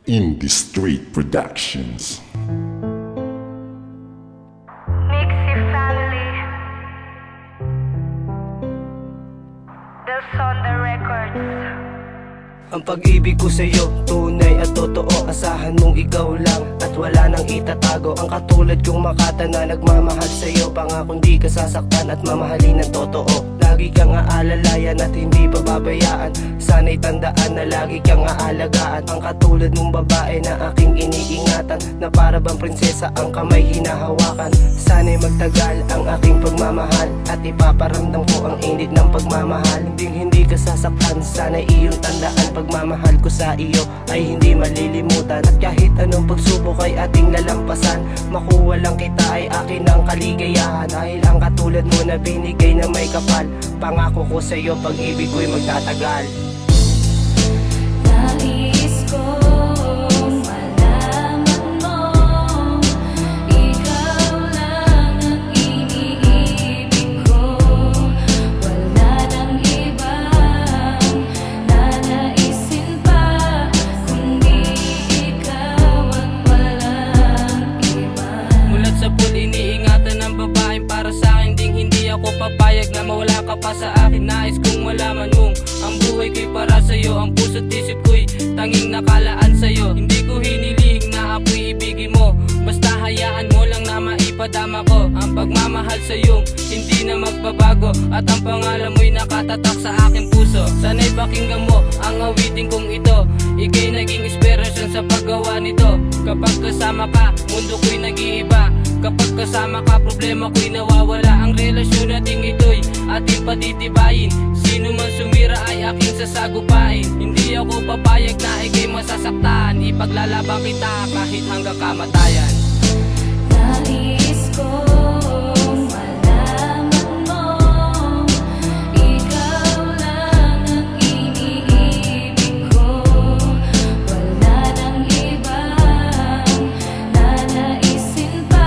Indie Street Productions. Mixie family. Del Son the Records. Ang pag-ibig ko sa'yo, tunay at totoo. Asahan mong ikaw lang at wala nang itatago. Ang katulad kong Makata na nagmamahal sa'yo. Pangakong di ka sasaktan at mamahalin ng totoo. Lagi kang aalalayan at hindi pababayaan. Sana'y tandaan na lagi kang aalagaan. Ang katulad mong babae na aking iniingatan, na para bang prinsesa ang kamay hinahawakan. Sana'y magtagal ang aking pagmamahal at ipaparamdam ko ang init ng pagmamahal. Hindi ka sasaktan, sana'y iyong tandaan. Pagmamahal ko sa iyo ay hindi malilimutan. At kahit anong pagsubok ay ating lalampasan, makuha lang kita ay akin ang kaligayahan. Dahil ang katulad mo na binigay na may kapal, pangako ko sa iyo pag-ibig ko'y magtatagal. Nais kong malaman mo, ikaw lang ang iniibig ko. Wala nang ibang nanaisin pa, kundi ikaw at walang iba. Mulat sa pool, iniingatan ng babaeng para sa akin. Hindi ako papayag na mawala ka pa sa akin. Nais kong malaman mong ang buhay ko'y para sa'yo. Ang puso't isip ko'y tanging nakalaan sa'yo. Hindi ko hiniling na ako'y ibigin mo, basta hayaan mo lang na maipadama ko ang pagmamahal sa'yo, hindi na magbabago. At ang pangalan mo'y nakatatak sa aking puso. Sana'y pakinggan mo ang awitin kong ito. Ika'y naging inspirasyon sa paggawa nito. Kapag kasama ka, mundo ko'y nag-iiba. Kapag kasama ka, problema ko'y nawawala. Ang relasyon nating ito'y ating patitibayin. Sino man sumira ay aking sasagupain. Hindi ako papayag na ika'y masasaktan. Ipaglalaban kita kahit hanggang kamatayan. Nais kong malaman mo, ikaw lang ang iniibig ko. Wala nang ibang nanaisin pa,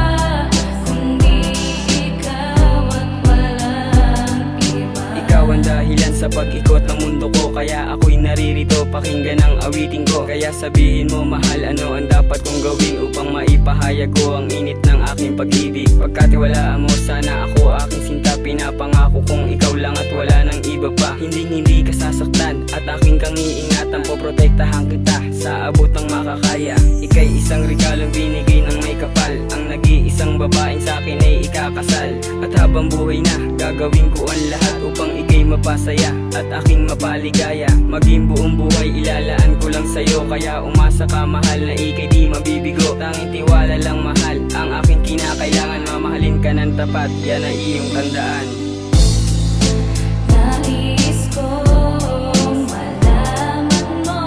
kundi ikaw at walang iba. Ikaw ang dahilan sa pag-ikot ng mundo ko, kaya ako'y naririto, pakinggan ang awitin ko. Kaya sabihin mo mahal, ano ang dapat kong gawin upang maipahayag ko ang init ng aking pag-ibig. Pagkatiwalaan mo sana ako, aking sinta, pinapangako kong ikaw lang at wala nang iba pa. Hindi ka sasaktan at aking kang iingatan, poprotektahan kita sa abot ng makakaya. Ika'y isang regalong binigay ng may kapal, ang nag-iisang babaeng sa akin ay ikakasal. At habang buhay na, gagawin ko ang lahat upang ika'y mapasaya at aking mapaligaya. Maging buong buhay ilalaan ko lang sa'yo, kaya umasa ka mahal na ika'y di mabibigo. Tanging tiwala lang mahal ang aking kinakailangan, mamahalin ka ng tapat, yan ang iyong tandaan. Nais kong malaman mo,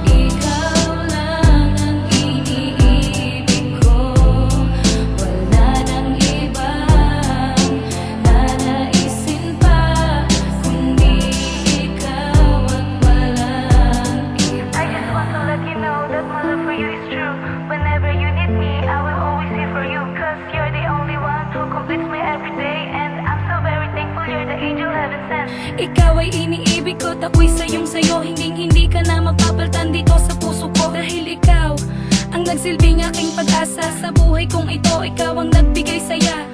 ikaw lang ang iniibig ko. Wala nang ibang nanaisin pa, kundi ikaw at walang iba. I just want to let you know that my love for you is true. Whenever you need me, I will always here for you. Cause you're the only one who completes my everyday. And I'm so very thankful you're the angel heaven sent. Ikaw ay iniibig ko, ako'y sayong-sayo. Hindi ka na mapapaltan dito sa puso ko. Dahil ikaw ang nagsilbing aking pag-asa sa buhay kong ito. Ikaw ang nagbigay saya